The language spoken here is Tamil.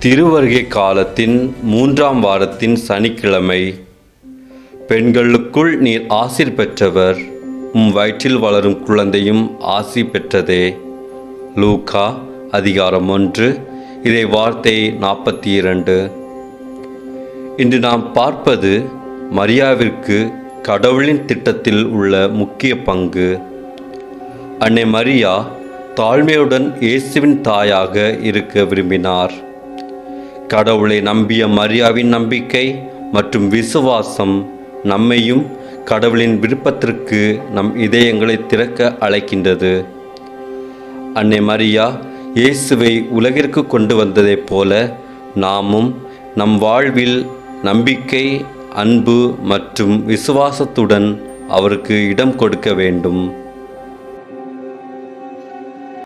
திருவருகை காலத்தின் 3ஆம் வாரத்தின் சனிக்கிழமை. பெண்களுக்குள் நீர் ஆசீர் பெற்றவர், உம் வயிற்றில் வளரும் குழந்தையும் ஆசி பெற்றதே. லூக்கா அதிகாரம் 1 இறை வார்த்தை 42. இன்று நாம் பார்ப்பது மரியாவிற்கு கடவுளின் திட்டத்தில் உள்ள முக்கிய பங்கு. அன்னை மரியா தாழ்மையுடன் இயேசுவின் தாயாக இருக்க விரும்பினார். கடவுளை நம்பிய மரியாவின் நம்பிக்கை மற்றும் விசுவாசம் நம்மையும் கடவுளின் விருப்பத்திற்கு நம் இதயங்களை திறக்க அழைக்கின்றது. அன்னை மரியா இயேசுவை உலகிற்கு கொண்டு வந்ததைப் போல நாமும் நம் வாழ்வில் நம்பிக்கை, அன்பு மற்றும் விசுவாசத்துடன் அவருக்கு இடம் கொடுக்க வேண்டும்.